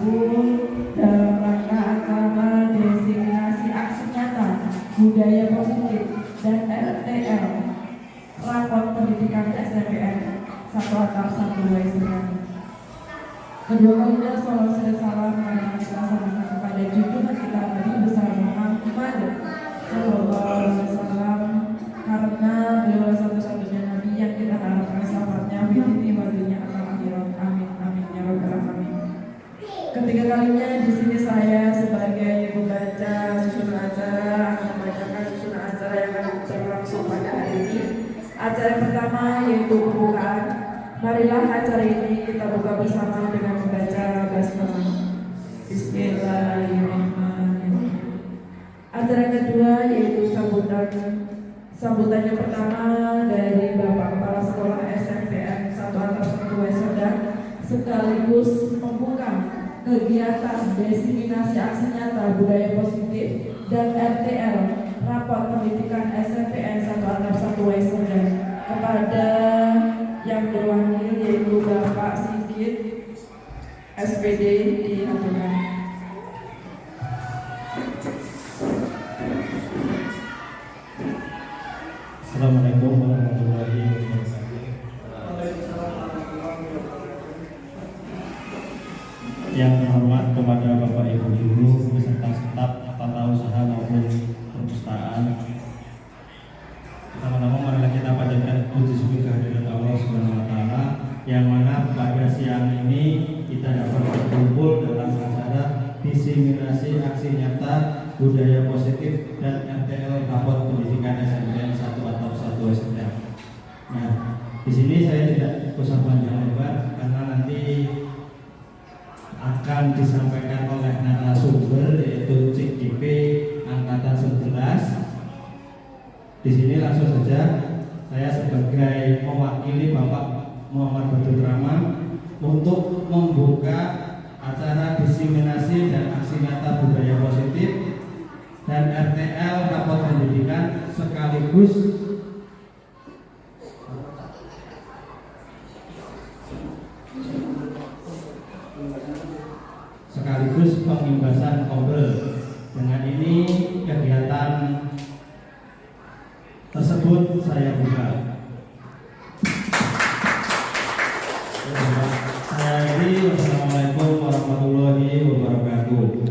berkumpul dalam rangka acara desiminasi aksi nyata budaya positif dan RTL rapor pendidikan SMPN 1 atap 1 Waisengan. Kedua kalinya salam salam yang dilaksanakan kepada junjungan kita Nabi besar Muhammad Sallallahu Alaihi Wasallam, karena beliau satu-satunya Nabi yang kita harapkan syafaatnya fitri wa dunya atal akhirat. Amin amin ya rabbal alamin. Ketiga kalinya di sini saya sebagai pembaca susunan acara akan membacakan susunan acara yang akan berlangsung pada hari ini. Acara yang pertama yaitu pembukaan. Marilah acara ini kita buka bersama dengan membaca basmalah. Bismillahirrahmanirrahim. Acara kedua yaitu sambutan. Sambutannya pertama dari Bapak Kepala Sekolah SMPN 1 atap 1 Waisengan sekaligus membuka kegiatan desiminasi aksi nyata budaya positif dan RTL rapor pendidikan SMPN 1 atap 1 Waisengan kepada yang diwakili yaitu Bapak Sigit SPD diaturkan. Assalamualaikum warahmatullahi wabarakatuh. Yang terhormat kepada Bapak Ibu Guru beserta staf tata usaha maupun perpustakaan. Pertama-tama marilah kita panjatkan puji syukur kehadirat Allah Subhanahu wa taala yang mana pada siang ini kita dapat berkumpul dalam acara disiminasi aksi nyata budaya positif dan RTL rapor pendidikan SMPN 1 atap 1 Waisengan. Nah, di sini saya tidak usah panjang lebar karena nanti akan disampaikan oleh narasumber yaitu CGP angkatan 11. Di sini langsung saja saya sebagai mewakili Bapak Muhammad Badrul Rahman untuk membuka acara disiminasi dan aksi nyata budaya positif dan RTL rapor pendidikan sekaligus pengimbasan obrol. Dengan ini kegiatan tersebut saya buka. Saya akhiri. Wassalamualaikum warahmatullahi wabarakatuh.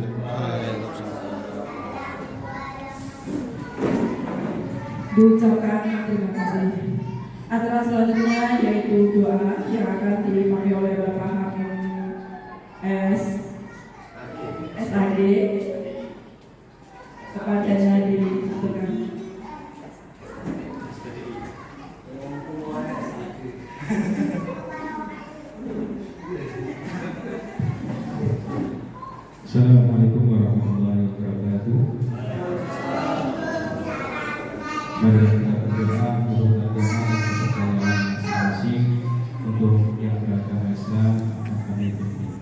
Diucapkan terima kasih. Acara selanjutnya yaitu doa yang akan dipimpin oleh Bapak Hakim SAD. Kepadanya diberikan. Assalamualaikum warahmatullahi wabarakatuh. Mari kita berdoa untuk agama dan kepercayaan masing-masing. Untuk yang beragama Islam akan kami beri.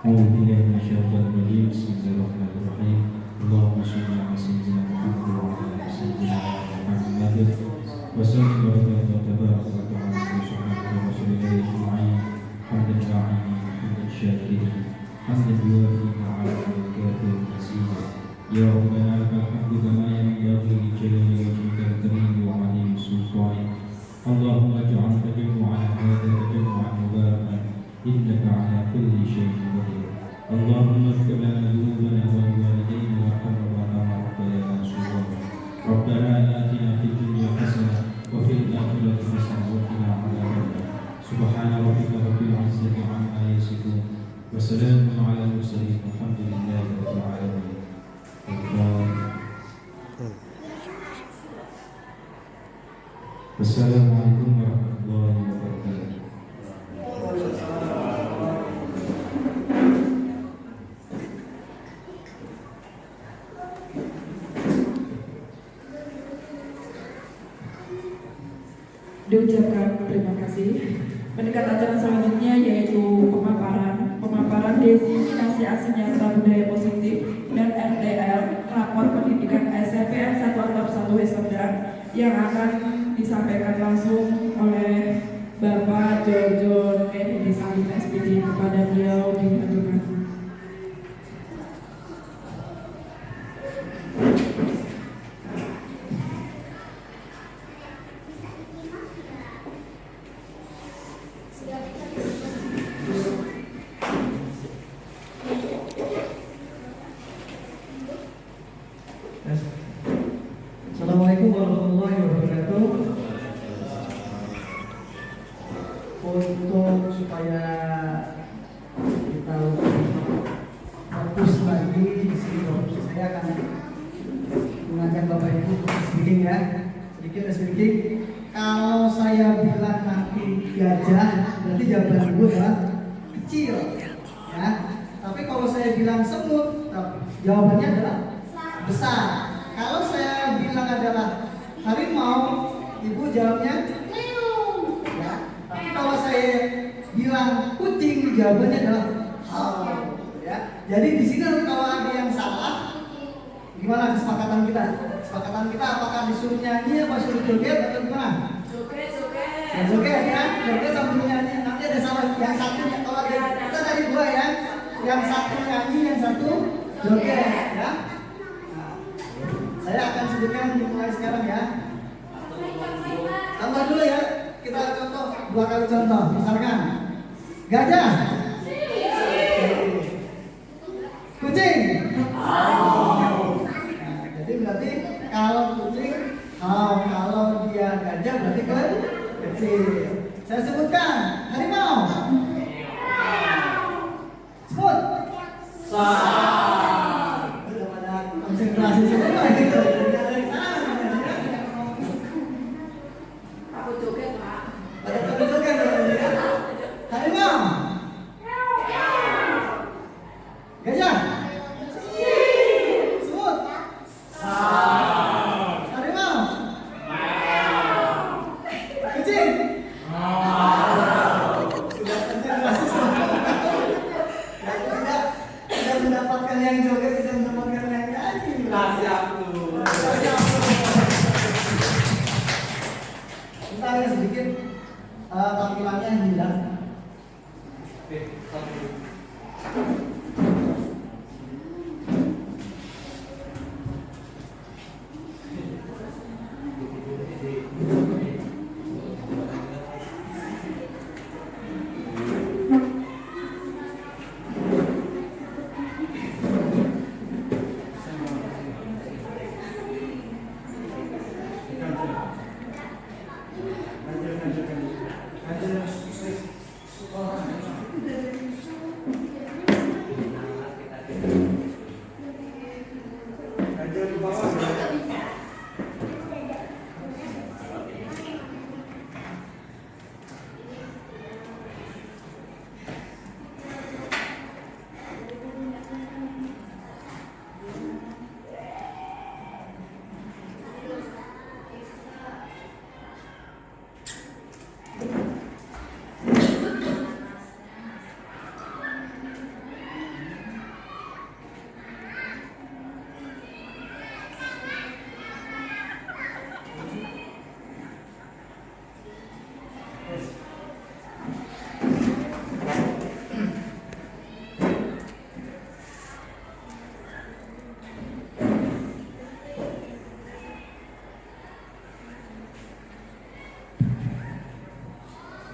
Alhamdulillah minasyaitonir rajim. Bismillahirrahmanirrahim. Allahumma shalli ala sayyidina Muhammad wa ala ali sayyidina Muhammad. Wa sallallahu alaihi wa tabaraka wa ta'ala wa sallallahu wa sallam ajma'in. Hamdan da'ini hamdan syakirin. Hamdan yuwafi ni'amahu wa yukafi masyidah. Ya Rabbana lakal hamdu kama yanbaghi li jalali wajhikal karim wa 'azimi sultanik. Allahumma ij'al tajammu'ana hadha tajammu'an mubarakan innaka 'ala kulli syai'in qadir. Allahumma ighfir lana dhunubana wa liwalidayna warhamna wa rabbayana shaghira. Rabbana atina fid dunya hasanah wa fil akhirati hasanah wa qina adzabannar. Subhana rabbika rabbil 'izzati 'amma yasifun. Wassalamun 'alal mursalin walhamdulillahi rabbil alamin. Assalamualaikum warahmatullahi wabarakatuh. Diucapkan terima kasih. Mendekat acara selanjutnya yaitu pemaparan desiminasi aksi nyata budaya positif dan RTL rapor pendidikan SMPN 1 atap 1 Waisengan yang akan disampaikan langsung oleh Bapak Jojo Edi Salim SPD. Kepada beliau diaturkan. Jadi kalau saya bilang nanti gajah, berarti jawaban ibu adalah kecil, ya. Tapi kalau saya bilang semut, jawabannya adalah besar. Kalau saya bilang adalah harimau, ibu jawabnya meong, ya. Tapi kalau saya bilang kucing, jawabannya adalah hau, ya. Jadi di sini kalau ada yang salah, gimana kesepakatan kita? Kesepakatan kita apakah disuruh nyanyi apa suruh joget atau gimana? Joget ya, joget sambil nyanyi. Nanti ada salah yang satu ya, kalau ada kita dari dua ya, yang satu nyanyi, yang satu joget ya. Nah, saya akan sebutkan mulai sekarang ya. Tambah dulu ya, kita contoh 2 kali contoh. Misalkan gajah, kucing. Jadi berarti kalau kucing, kalau dia gajah berarti kecil. Saya sebutkan harimau, semut, udah pada konsentrasi semua gitu. Pada joget ya. Harimau, gajah, semut, harimau, kucing. Sudah konsentrasi semua. Tidak mendapatkan yang joget, tidak mendapatkan yang nyanyi. Kita agak sedikit tampilannya hilang.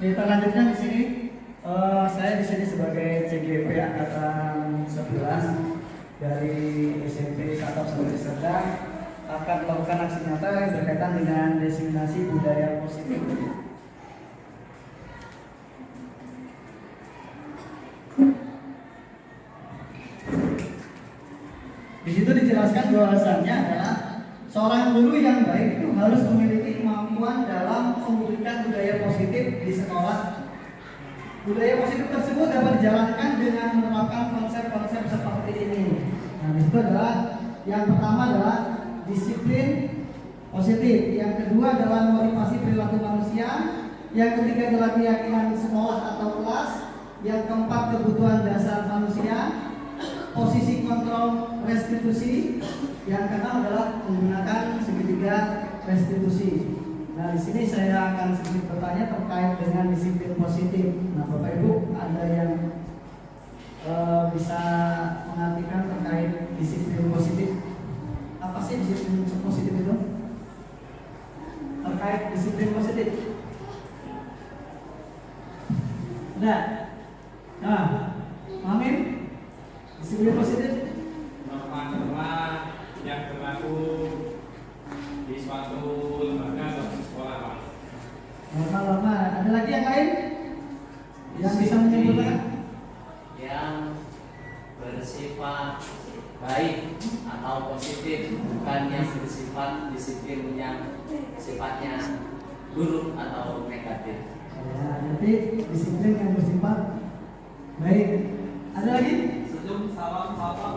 Kita lanjutkan di sini. Saya di sini sebagai CGP angkatan 11 dari SMP Sabtoh sampai Serdang akan melakukan aksi nyata yang berkaitan dengan diseminasi budaya positif. Di situ dijelaskan bahwasannya adalah seorang guru yang baik itu harus memiliki kemampuan dalam memberikan budaya positif di sekolah. Budaya positif tersebut dapat dijalankan dengan menerapkan konsep-konsep seperti ini. Nah, itu adalah yang pertama adalah disiplin positif, yang kedua adalah motivasi perilaku manusia, yang ketiga adalah keyakinan di sekolah atau kelas, yang keempat kebutuhan dasar manusia, posisi kontrol restitusi, yang keenam adalah menggunakan segitiga restitusi. Nah, di sini saya akan sedikit bertanya terkait dengan disiplin positif. Nah, Bapak Ibu ada yang bisa mengartikan terkait disiplin positif? Apa sih disiplin positif itu? Terkait disiplin positif? Nah, Amin. Disiplin positif? Norma-norma yang berlaku di suatu lembaga atau sekolah, Pak. Norma-norma. Ada lagi yang lain yang bisa menyebutkan? Yang bersifat baik atau positif, bukan yang bersifat disiplin yang sifatnya buruk atau negatif. Ya, nanti disiplin yang bersifat baik. Ada lagi? Senyum, salam, sapa.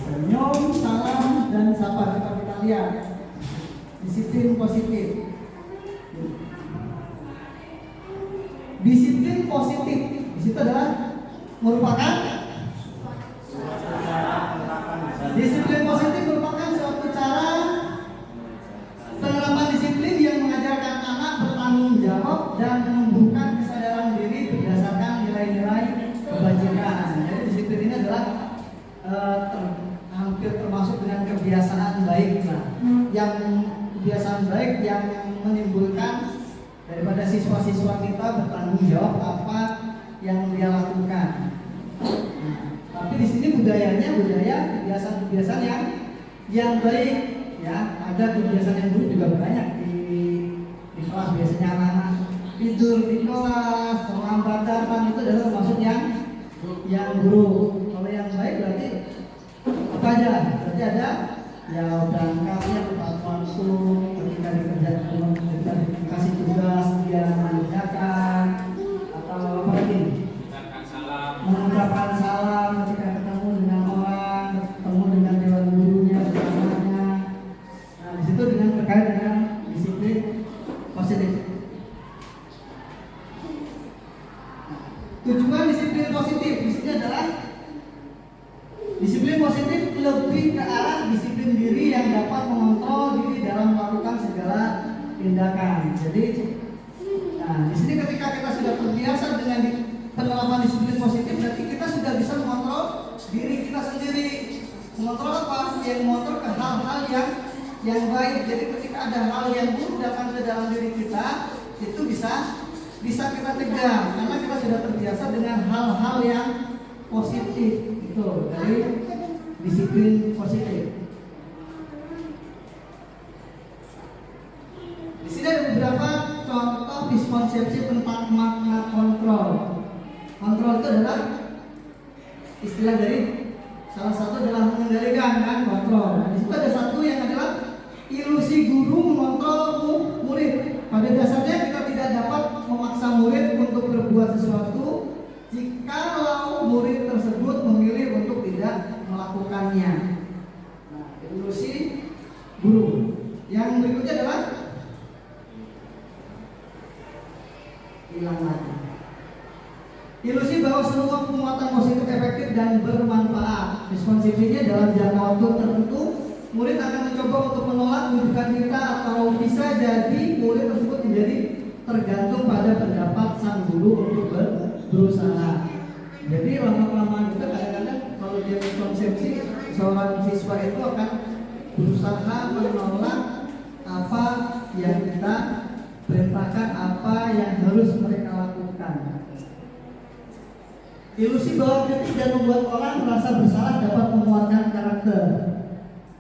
Senyum, salam, dan sapa. Kita lihat disiplin positif. Disiplin positif di situ adalah merupakan disiplin positif merupakan suatu cara penerapan disiplin yang mengajarkan anak bertanggung jawab dan menumbuhkan kesadaran diri berdasarkan nilai-nilai kebajikan. Jadi disiplin ini adalah hampir termasuk dengan kebiasaan baik lah. Yang kebiasaan baik yang menimbulkan daripada siswa-siswa kita bertanggung jawab apa yang dia lakukan. Tapi di sini budaya kebiasaan-kebiasaan yang baik, ya. Ada kebiasaan yang buruk juga banyak di kelas. Biasanya anak-anak tidur di kelas, terlambat itu adalah termasuk yang buruk. Kalau yang baik berarti apa aja? Berarti ada ya berangkatnya tepat waktu, ketika dikasih tugas dia mengerjakan, atau apa lagi? Mengucapkan salam ketika ketemu dengan orang, ketemu dengan dewan gurunya, teman-temannya. Nah, di situ dengan terkait dengan disiplin positif. Tujuan disiplin positif di sini adalah disiplin positif lebih ke arah disiplin diri yang dapat mengontrol diri dalam melakukan segala tindakan. Jadi, nah di sini ketika kita sudah terbiasa dengan penerapan disiplin positif, berarti kita sudah bisa mengontrol diri kita sendiri. Mengontrol apa? Yang mengontrol ke hal-hal yang baik. Jadi ketika ada hal yang buruk datang ke dalam diri kita, itu bisa kita cegah karena kita sudah terbiasa dengan hal-hal yang positif. Itu dari disiplin positif. Di sini ada beberapa contoh miskonsepsi tentang makna kontrol. Kontrol itu adalah istilah dari salah satu adalah mengendalikan, kan, kontrol. Nah, di situ ada satu yang adalah ilusi guru mengontrol murid. Pada dasarnya kita tidak dapat memaksa murid untuk berbuat sesuatu jikalau murid tersebut memilih untuk tidak melakukannya. Nah, ilusi guru. Yang berikutnya adalah hilang lagi. Ilusi bahwa semua penguatan positif efektif dan bermanfaat. Miskonsepsinya dalam jangka waktu tertentu murid akan mencoba untuk menolak rujukan kita, atau bisa jadi murid tersebut menjadi tergantung pada pendapat sang guru untuk berusaha. Jadi lama-kelamaan kita kadang-kadang kalau dia miskonsepsi, seorang siswa itu akan berusaha menolak apa yang kita perintahkan, apa yang harus mereka lakukan. Ilusi bahwa kritik dan membuat orang merasa bersalah dapat menguatkan karakter.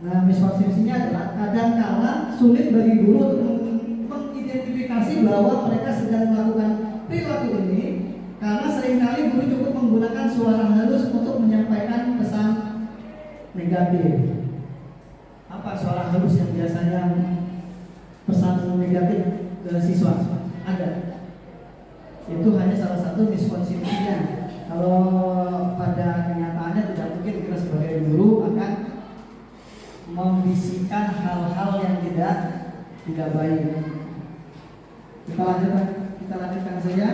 Nah, miskonsepsinya adalah kadang-kala sulit bagi guru untuk mengidentifikasi bahwa mereka sedang melakukan perilaku ini, karena seringkali guru cukup menggunakan suara halus untuk menyampaikan pesan negatif. Apa suara halus yang biasanya pesan negatif ke siswa? Ada. Itu hanya salah satu miskonsepsinya. Kalau pada kenyataannya tidak mungkin kita sebagai guru akan membisikkan hal-hal yang tidak baik. Kita lanjutkan saja.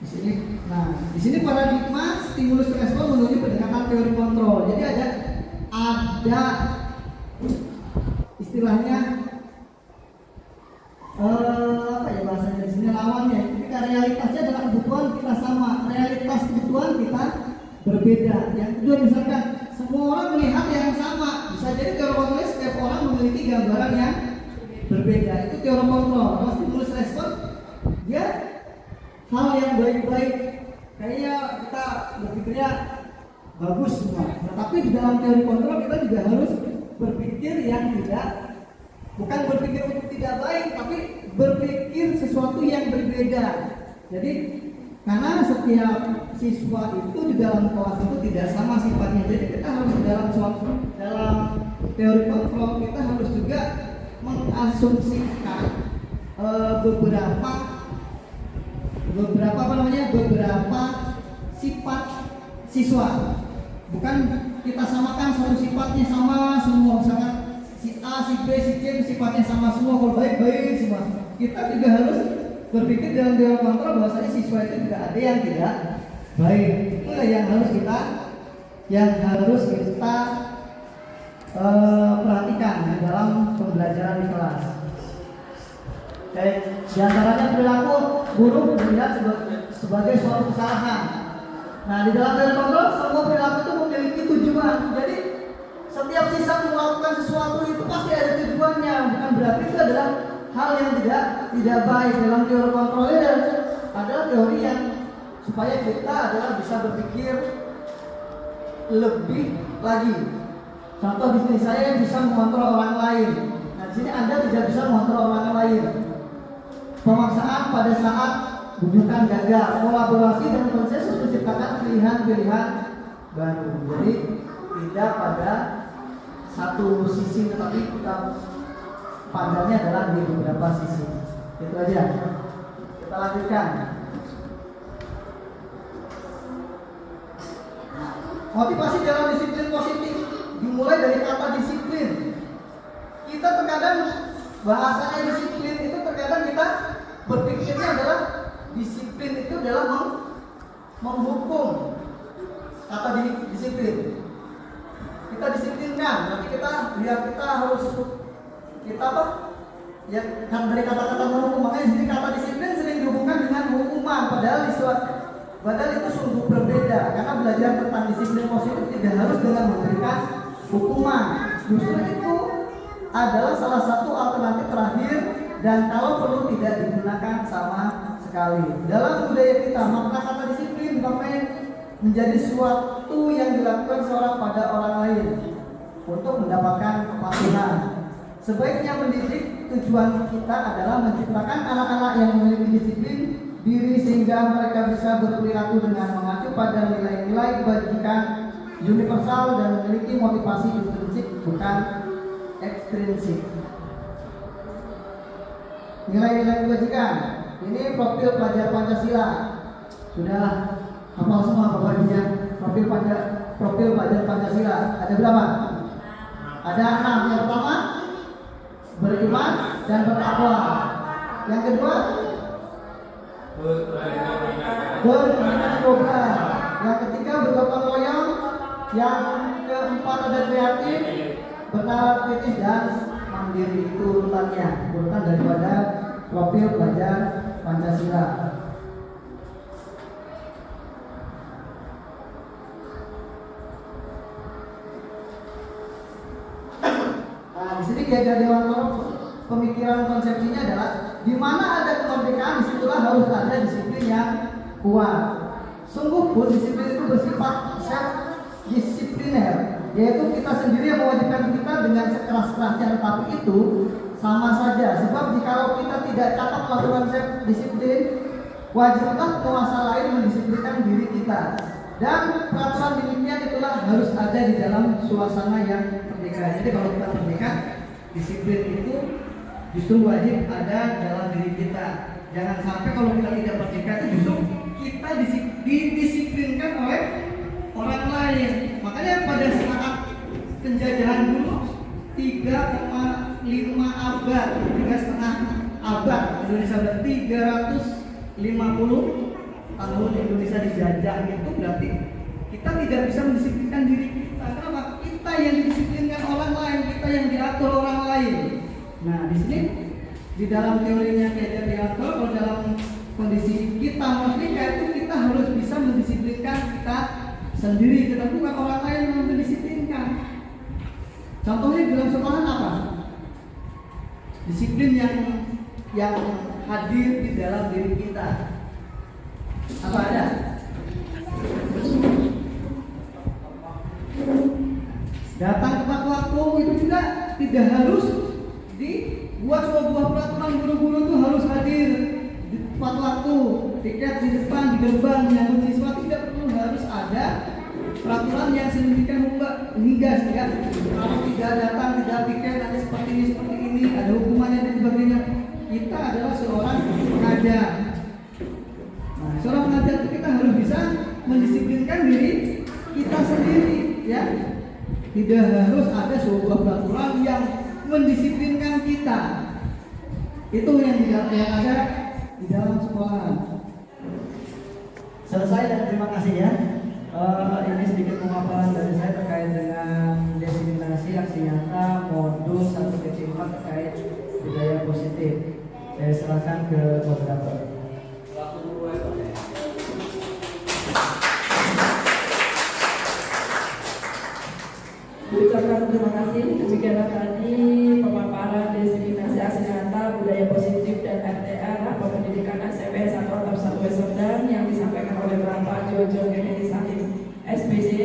Di sini paradigma stimulus respon menuju pendekatan teori kontrol. Jadi ada istilahnya apa ya bahasanya di sini, lawannya. Ketika realitasnya adalah kebutuhan kita sama, realitas kebutuhan kita berbeda. Yang kedua, misalkan semua orang melihat yang sama, bisa jadi teori kontrol setiap orang memiliki gambaran yang berbeda. Itu teori kontrol. Kalau stimulus respon, ya hal yang baik-baik, kayaknya kita berpikirnya bagus semua. Nah, tapi di dalam teori kontrol kita juga harus berpikir yang bukan berpikir untuk tidak baik, tapi berpikir sesuatu yang berbeda. Jadi karena setiap siswa itu di dalam kelas itu tidak sama sifatnya, jadi kita harus dalam teori kontrol kita harus juga mengasumsikan beberapa sifat siswa. Bukan kita samakan satu sifatnya sama semua, misalkan si A, si B, si C sifatnya sama semua, kalau baik-baik semua. Kita juga harus berpikir dalam dewan kontrol bahwasanya siswa itu juga ada yang tidak baik. Itulah yang harus kita perhatikan di dalam pembelajaran di kelas. Di antaranya perilaku guru dilihat sebagai suatu kesalahan. Nah, di dalam dewan kontrol semua perilaku itu memiliki tujuan. Jadi setiap siswa melakukan sesuatu itu pasti ada tujuannya. Bukan berarti itu adalah hal yang tidak baik. Dalam teori kontrolnya adalah teori yang supaya kita adalah bisa berpikir lebih lagi. Contoh di sini saya bisa mengontrol orang lain. Nah, di sini Anda tidak bisa mengontrol orang lain. Pemaksaan pada saat bukan gagal, kolaborasi dan konsensus menciptakan pilihan-pilihan baru. Jadi tidak pada satu sisi, tetapi kita padannya adalah di beberapa sisi. Itu aja. Kita lanjutkan. Motivasi dalam disiplin positif dimulai dari kata disiplin. Kita terkadang bahasanya disiplin itu terkadang kita berpikirnya adalah disiplin itu adalah menghukum. Kata disiplin. Kita disiplinkan, nanti kita harus kita apa? Ya kan dari kata-kata menghukum. Makanya di sini kata disiplin sering dihubungkan dengan hukuman, padahal itu sungguh berbeda. Karena belajar tentang disiplin positif tidak harus dengan memberikan hukuman. Justru itu adalah salah satu alternatif terakhir dan kalau perlu tidak digunakan sama sekali. Dalam budaya kita, makna kata disiplin bukan menjadi sesuatu yang dilakukan seorang pada orang lain untuk mendapatkan kepatuhan. Sebaiknya mendidik, tujuan kita adalah menciptakan anak-anak yang memiliki disiplin diri sehingga mereka bisa berperilaku dengan mengacu pada nilai-nilai kebajikan universal dan memiliki motivasi intrinsik bukan ekstrinsik. Nilai-nilai kebajikan ini profil pelajar Pancasila. Sudah hafal semua Bapak-Ibunya profil pelajar Pancasila. Ada berapa? Ada 6. Yang pertama beriman dan bertakwa. Yang kedua berkenan program. Yang ketiga bergotong royong. Yang keempat ada kreatif, bernalar kritis dan mandiri. Itu urutannya, urutan daripada profil pelajar Pancasila. Nah, di sini diajar Dewan pemikiran konsepsinya adalah di mana ada kemerdekaan, disitulah harus ada disiplin yang kuat. Sungguh pun disiplin itu bersifat self-disipliner, yaitu kita sendiri yang mewajibkan kita dengan sekeras-kerasnya, tetapi itu sama saja. Sebab jikalau kita tidak cakap melakukan self-disiplin, wajiblah penguasa lain mendisiplinkan diri kita. Dan peraturan demikian itulah harus ada di dalam suasana yang merdeka. Jadi kalau kita merdeka, disiplin itu justru wajib ada dalam diri kita. Jangan sampai kalau kita tidak merdeka itu justru kita didisiplinkan oleh orang lain. Makanya pada saat penjajahan dulu 3,5 abad, 3,5 abad Indonesia berarti 350 tahun Indonesia dijajah, itu berarti kita tidak bisa mendisiplinkan diri kita. Kenapa? Kita yang didisiplinkan orang lain, kita yang diatur orang lain. Nah, di sini di dalam teorinya kayak diatur, kalau dalam kondisi kita merdeka itu kita harus bisa mendisiplinkan kita sendiri, kita bukan orang lain yang mendisiplinkan. Contohnya dalam sekolah apa? Disiplin yang hadir di dalam diri kita. Apa ada? Datang tepat waktu itu juga tidak harus dibuat sebuah peraturan. Guru-guru itu harus hadir di tepat waktu, tiket di depan, di gerbang menyambut siswa. Tidak perlu harus ada peraturan yang sedemikian rupa hingga kalau tidak datang, tidak tiket nanti seperti ini ini, ada hukumannya dan sebagainya. Kita adalah seorang pengajar. Nah, seorang pengajar itu kita harus bisa mendisiplinkan diri kita sendiri, ya. Tidak harus ada sebuah peraturan yang mendisiplinkan kita. Itu yang ada di dalam sekolah. Selesai dan terima kasih ya. Ini sedikit pemaparan dari saya terkait dengan diseminasi aksi nyata modul 1-4 terkait budaya positif. Saya serahkan ke moderator. Ucapkan terima kasih. Demikianlah tadi pemaparan diseminasi aksi nyata budaya positif dan RTA Rapat Pendidikan SMP 1 atap 1 Weserdan yang disampaikan oleh Bapak Jojo Kennedy Salim SPD.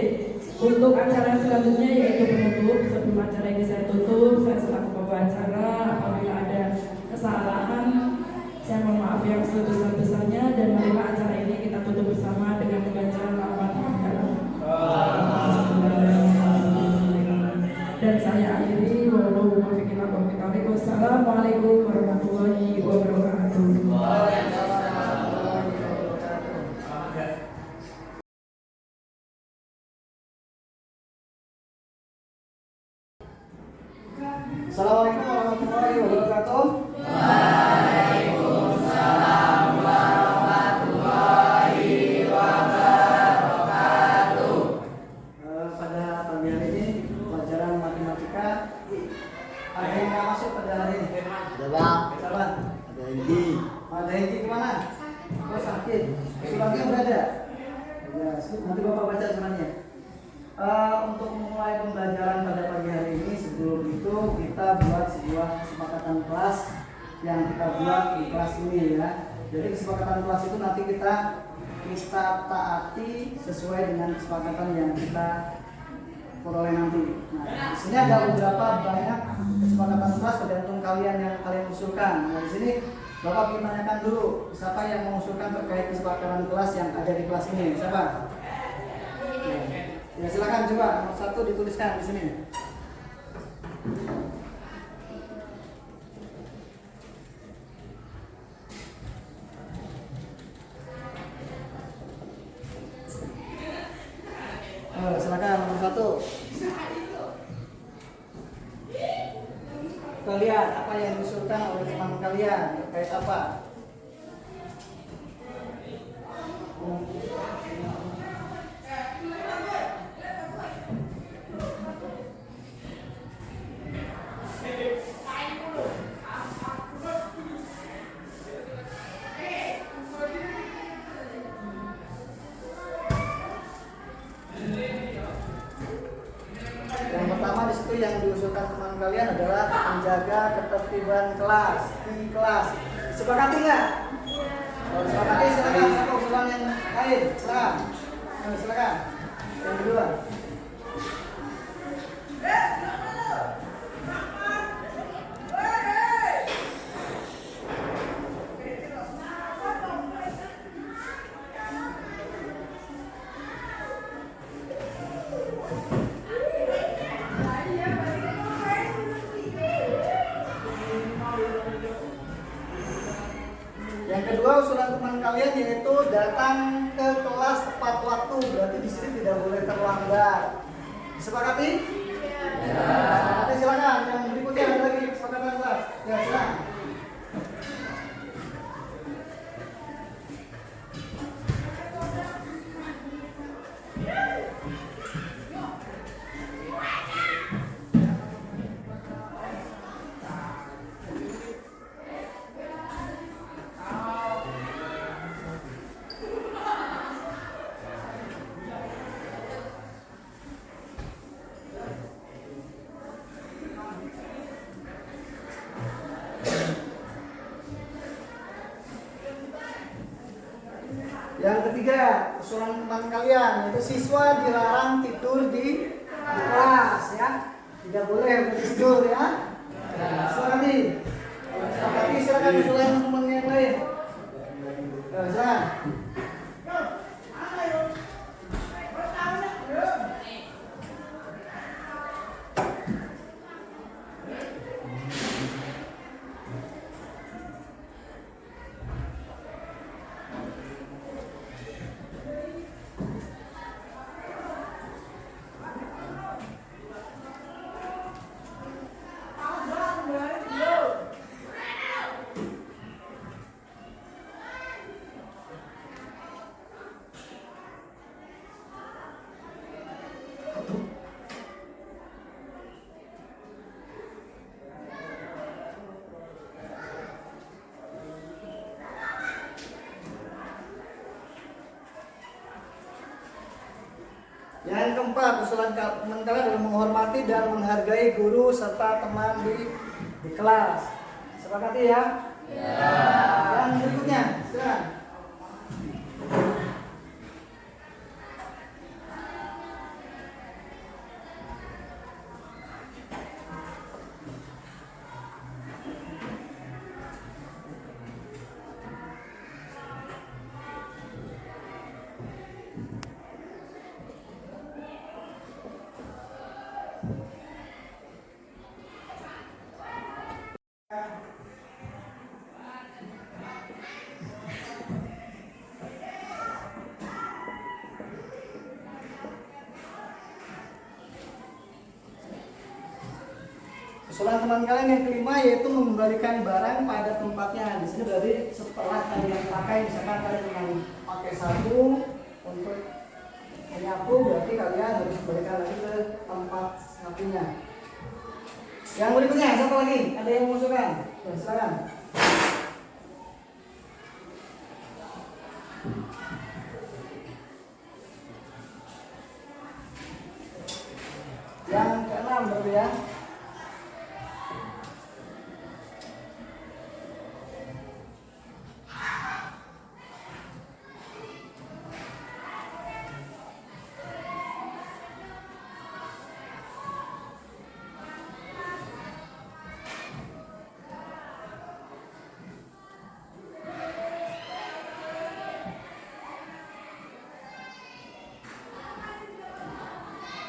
Untuk acara selanjutnya yaitu penutup. Sebelum acara ini saya tutup, saya selaku pembawa acara apabila ada kesalahan saya mohon maaf yang sebesar-besarnya dan marilah acara ini kita tutup bersama dengan membaca lafaz hamdalah. Dan saya akhiri Wassalamualaikum warahmatullahi wabarakatuh. Assalamualaikum warahmatullahi wabarakatuh. Pada pagi hari ini pelajaran matematika ada yang nggak masuk pada hari ini? Ada bang, Sabar. ada Hengki. Ada yang gimana? Oh sakit. Suratnya udah ada. Ya, nanti bapak baca suratnya. Untuk memulai pembelajaran pada pagi hari ini, sebelum itu kita buat sebuah kesepakatan kelas yang kita buat di kelas ini ya. Jadi kesepakatan kelas itu nanti kita taati sesuai dengan kesepakatan yang kita peroleh nanti. Nah, di sini ada beberapa banyak kesepakatan kelas tergantung kalian yang kalian usulkan. Nah, di sini Bapak ingin tanyakan dulu siapa yang mengusulkan terkait kesepakatan kelas yang ada di kelas ini. Siapa? Ya, silakan coba nomor 1 dituliskan di sini. Silakan nomor 1. Kalian apa yang diusulkan oleh teman kalian terkait apa? Yang pertama di situ yang diusulkan teman kalian adalah menjaga ketertiban kelas di kelas. Sepakati nggak? Kalau sepakati silakan. Siapa usulan yang lain? Silakan. Silakan. Yang kedua. Yang kedua usulan teman kalian yaitu datang ke kelas tepat waktu, berarti di sini tidak boleh terlambat. Disepakati? Ya. Disepakati silakan. Yang berikutnya ada lagi kesepakatan kelas. Ya silakan. Yang ketiga, usulan teman kalian yaitu siswa dilarang tidur di kelas ya. Tidak boleh tidur ya. Silakan nih. Silakan usulan teman yang lain. Silakan. Yang keempat, usulan teman kalian adalah menghormati dan menghargai guru serta teman di kelas. Sepakati ya? Ya. Yang berikutnya, silakan. Usulan teman kalian yang kelima yaitu mengembalikan barang pada tempatnya. Di sini berarti setelah kalian pakai, misalkan kalian dengan pakai sapu untuk menyapu, berarti kalian harus kembalikan lagi ke tempat sapunya. Yang berikutnya, siapa lagi? Ada yang mengusulkan? Ya, silakan. Yang keenam berarti ya.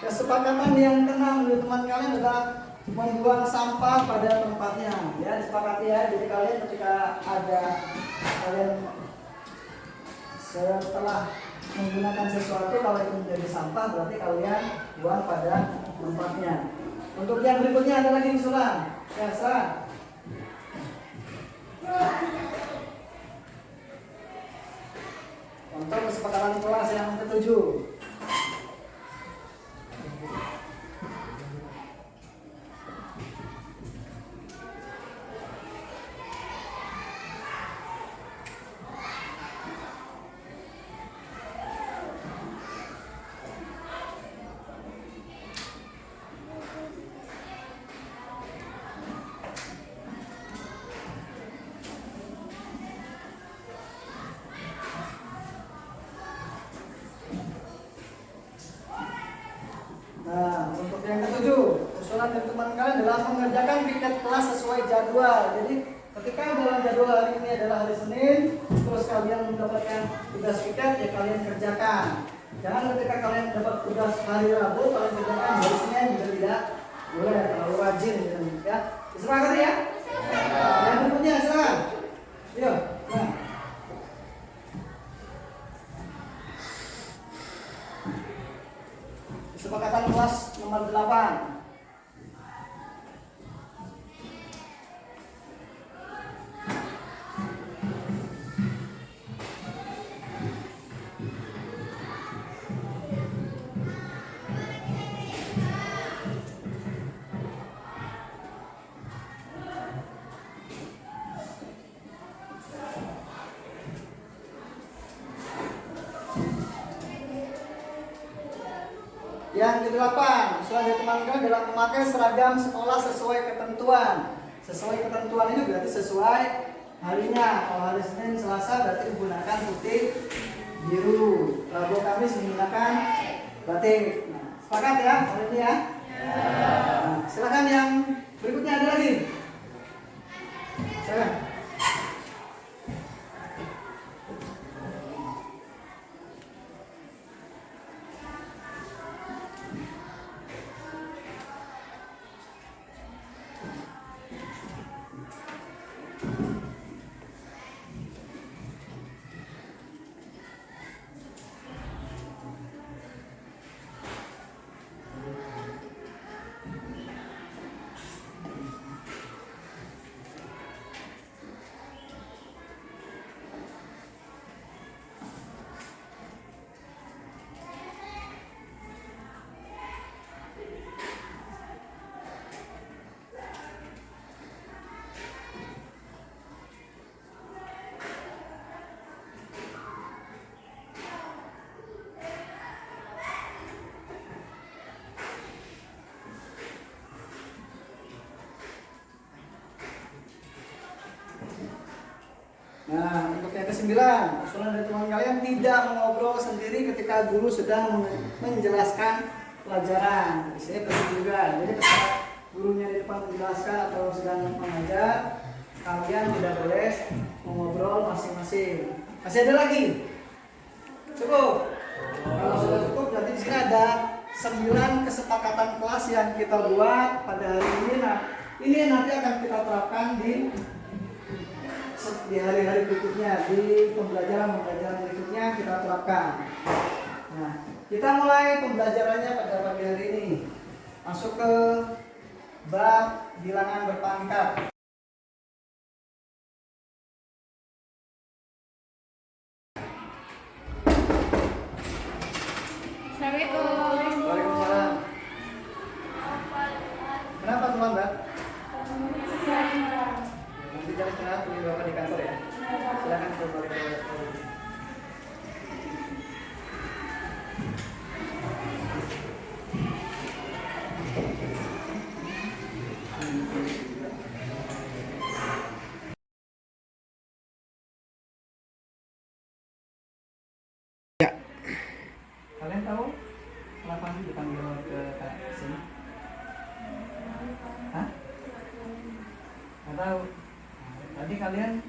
Kesepakatan yang keenam dari teman kalian adalah membuang sampah pada tempatnya. Ya, disepakati ya. Jadi kalian ketika kalian setelah menggunakan sesuatu, kalau itu menjadi sampah, berarti kalian buang pada tempatnya. Untuk yang berikutnya ada lagi usulan. Ya, silakan. Untuk kesepakatan kelas yang ketujuh. Nah, untuk yang ketujuh, usulan dari teman kalian adalah mengerjakan piket kelas sesuai jadwal. Jadi, ketika dalam jadwal hari ini adalah hari Senin, terus kalian mendapatkan tugas piket, ya kalian kerjakan. Jangan ketika kalian dapat tugas hari Rabu, kalian kerjakan hari Senin, juga tidak boleh terlalu rajin gitu, ya. Disepakati ya? Yang berikutnya, silakan. Yuk, nah. Kesepakatan kelas nomor 8. Yang kedelapan, usulan dari teman kalian adalah memakai seragam sekolah sesuai ketentuan. Sesuai ketentuan ini berarti sesuai harinya. Kalau hari Senin, Selasa berarti digunakan putih, biru. Rabu, Kamis menggunakan batik. Nah, sepakat ya hari ini ya? Nah, silakan yang berikutnya ada lagi. Silakan. 9, usulan dari teman kalian tidak mengobrol sendiri ketika guru sedang menjelaskan pelajaran. Di sini penting juga. Jadi ketika gurunya di depan menjelaskan atau sedang mengajar, kalian tidak boleh mengobrol masing-masing. Masih ada lagi? Cukup? Kalau sudah cukup, berarti di sini ada 9 kesepakatan kelas yang kita buat pada hari ini. Nah, ini nanti akan kita terapkan di hari-hari berikutnya, di pembelajaran berikutnya kita terapkan. Nah, kita mulai pembelajarannya pada pagi hari ini. Masuk ke bab bilangan berpangkat. Waalaikumsalam. Kenapa terlambat? Nanti jangan istirahat, tunggu Bapak di kantor ya. Silakan kembali ke kelas. Kalian tahu kenapa sih dipanggil ke sini? Hah? Nggak tahu. Tadi kalian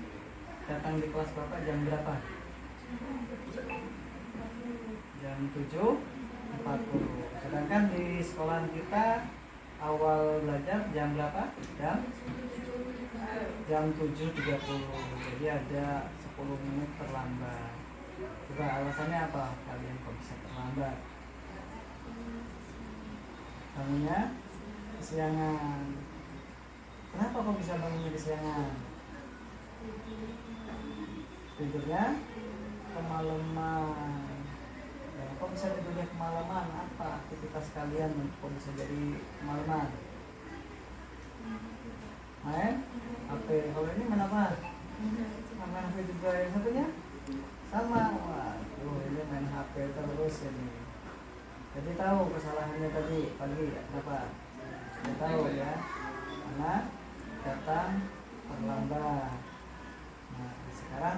datang di kelas Bapak jam berapa? Jam 7.40. Sedangkan di sekolahan kita awal belajar jam berapa? Jam 7.30. Jadi ada 10 menit terlambat. Coba alasannya apa kalian kok bisa terlambat? Bangunnya kesiangan. Kenapa kok bisa bangunnya kesiangan? Tidurnya kemalaman. Ya, kok bisa tidurnya kemalaman? Apa aktivitas kalian kok bisa jadi kemalaman? Main HP. Kalau ini main apa? Main HP juga. Yang satunya sama. Waduh, ini main HP terus ini. Jadi tahu kesalahannya tadi pagi kenapa? Tidak tahu ya. Karena datang terlambat. Nah, sekarang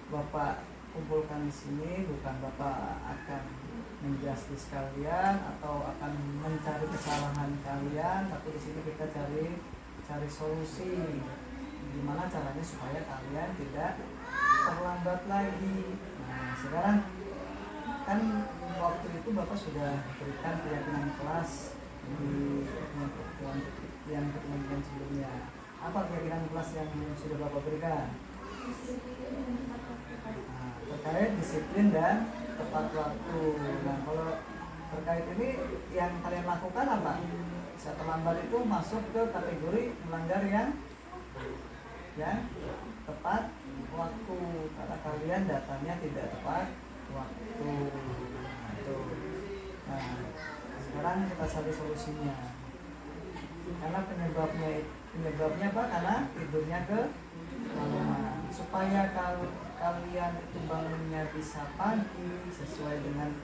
Bapak kumpulkan di sini, bukan Bapak akan menjustis kalian atau akan mencari kesalahan kalian, tapi di sini kita cari solusi. Gimana caranya supaya kalian tidak terlambat lagi. Nah, sekarang kan waktu itu Bapak sudah berikan keyakinan kelas di pertemuan sebelumnya. Apa keyakinan kelas yang sudah Bapak berikan? Nah, terkait disiplin dan tepat waktu. Nah, kalau terkait ini yang kalian lakukan apa? Bisa terlambat itu masuk ke kategori melanggar yang tepat waktu, karena kalian datanya tidak tepat waktu. Nah, sekarang kita cari solusinya. Karena penyebabnya apa? Karena tidurnya ke malam. Supaya kalau kalian itu bangunnya bisa pagi sesuai dengan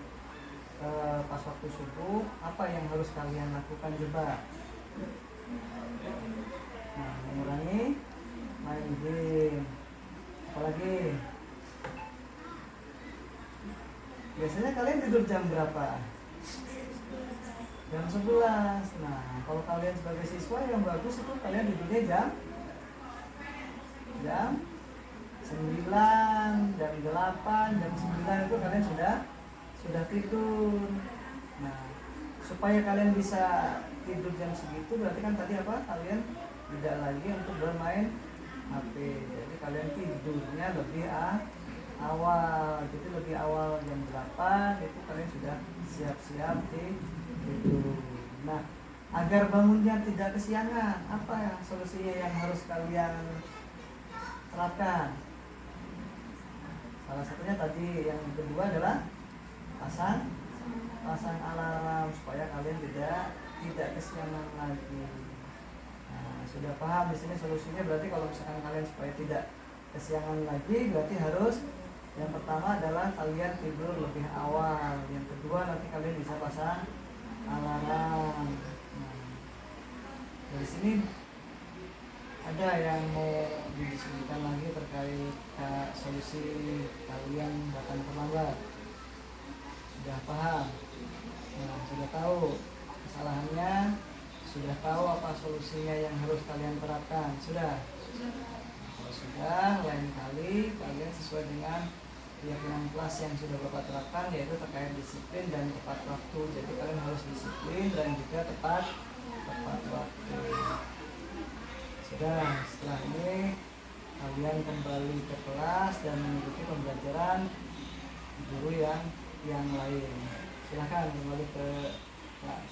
pas waktu subuh, apa yang harus kalian lakukan coba? Nah, mengurangi main game. Apalagi biasanya kalian tidur jam berapa? Jam 11. Nah, kalau kalian sebagai siswa yang bagus itu kalian tidurnya jam 9, jam 8, jam 9 itu kalian sudah tidur. Nah, supaya kalian bisa tidur jam segitu berarti kan tadi apa? Kalian tidak lagi untuk bermain HP. Jadi kalian tidurnya lebih awal. Jadi lebih awal jam 8 itu kalian sudah siap-siap tidur. Nah, agar bangunnya tidak kesiangan, apa ya solusinya yang harus kalian terapkan? Salah satunya tadi, yang kedua adalah pasang alarm supaya kalian tidak kesiangan lagi. Nah, sudah paham di sini solusinya. Berarti kalau misalkan kalian supaya tidak kesiangan lagi, berarti harus yang pertama adalah kalian tidur lebih awal. Yang kedua nanti kalian bisa pasang alarm. Nah, dari sini ada yang mau didiskusikan lagi terkait solusi kalian datang terlambat? Sudah paham? Nah, sudah tahu kesalahannya, sudah tahu apa solusinya yang harus kalian terapkan? Sudah? Kalau sudah, lain kali kalian sesuai dengan keyakinan kelas yang sudah Bapak terapkan, yaitu terkait disiplin dan tepat waktu. Jadi kalian harus disiplin dan juga tepat waktu. Sudah, setelah ini kalian kembali ke kelas dan mengikuti pembelajaran guru yang lain. Silahkan kembali ke kelas.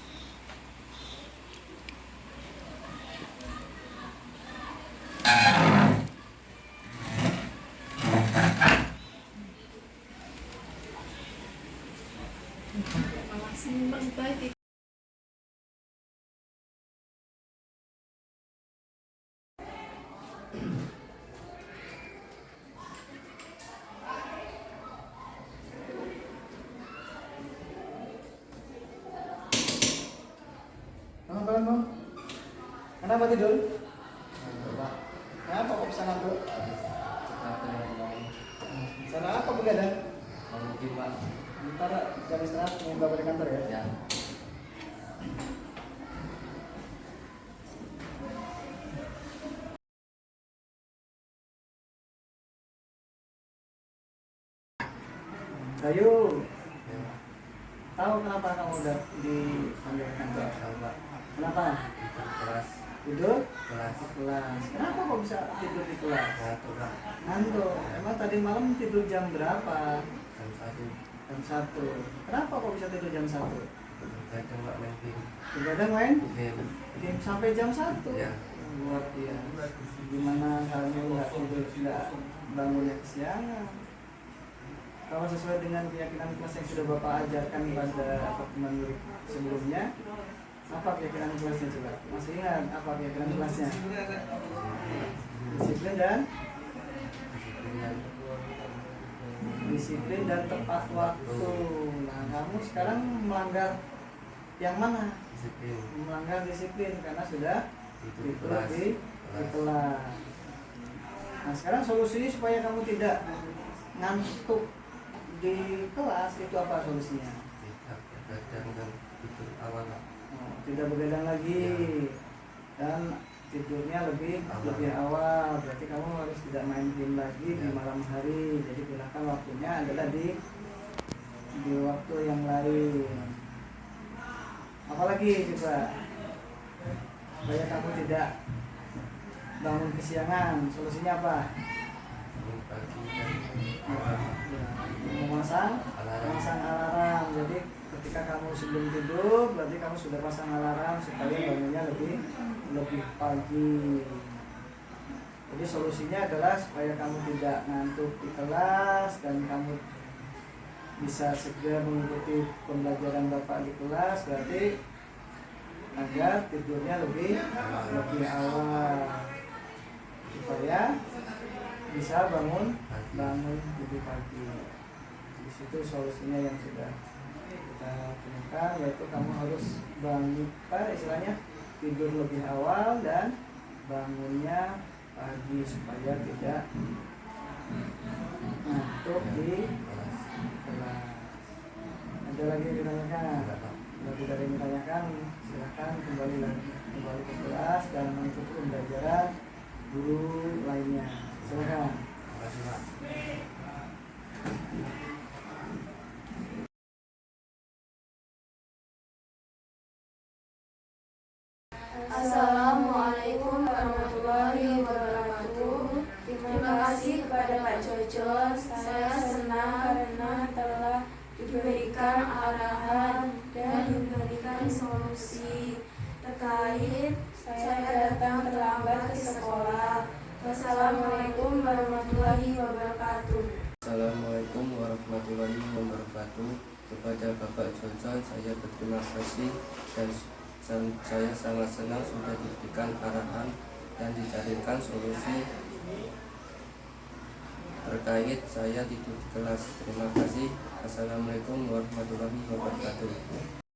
Bangun. Kenapa tidur? Kenapa kok bisa ngantuk? Sana apa begadang? Ntar jam istirahat mau bapak di kantor ya? Ya. Bayu, tahu kenapa kamu udah dipanggil ke kantor? Kenapa? Kelas. Tidur? Kelas. Kelas. Kenapa kok bisa tidur di kelas? Ngantuk Pak. Ngantuk. Emang tadi malam tidur jam berapa? Jam 1. Jam 1. Kenapa kok bisa tidur jam 1? Kadang Pak main game. Begadang main? Game. Game sampai jam 1? Ya. Luar biasa. Gimana kamu nggak tidur, nggak bangunnya kesiangan? Kalau sesuai dengan keyakinan kelas yang sudah Bapak ajarkan pada pertemuan murid sebelumnya, apa keyakinan kelasnya coba? Masih ingat apa keyakinan kelasnya? Disiplin dan tepat waktu. Nah, kamu sekarang melanggar yang mana? Disiplin. Melanggar disiplin karena sudah Tidur tidur kelas. di kelas. Nah, sekarang solusinya supaya kamu tidak ngantuk di kelas, itu apa solusinya? Tidak begadang dan tidur awal Pak. Tidak begadang lagi dan tidurnya lebih awal. Berarti kamu harus tidak main game lagi di malam hari. Jadi gunakan waktunya adalah di waktu yang lain. Apalagi coba supaya kamu tidak bangun kesiangan, solusinya apa? Bangun pagi dan Memasang alarm. Jadi ketika kamu sebelum tidur, berarti kamu sudah pasang alarm supaya bangunnya lebih pagi. Jadi solusinya adalah supaya kamu tidak ngantuk di kelas dan kamu bisa segera mengikuti pembelajaran Bapak di kelas. Berarti agar tidurnya lebih awal supaya bisa bangun lebih pagi. Di situ solusinya yang sudah kita temukan, yaitu kamu harus istilahnya tidur lebih awal dan bangunnya pagi supaya tidak ngantuk di kelas. Ada lagi yang ditanyakan? Kalau tidak ada yang ditanyakan, silakan kembali ke kelas dan mengikuti pembelajaran guru lainnya. Silakan. Terima kasih Pak. Assalamualaikum warahmatullahi wabarakatuh. Terima kasih kepada Pak Jojo. Saya senang karena telah diberikan arahan dan diberikan solusi terkait saya datang terlambat ke sekolah. Wassalamualaikum warahmatullahi wabarakatuh. Assalamualaikum warahmatullahi wabarakatuh. Kepada Bapak Johnson saya berterima kasih dan saya sangat senang sudah diberikan arahan dan dicarikan solusi terkait saya tidur di kelas. Terima kasih. Assalamualaikum warahmatullahi wabarakatuh.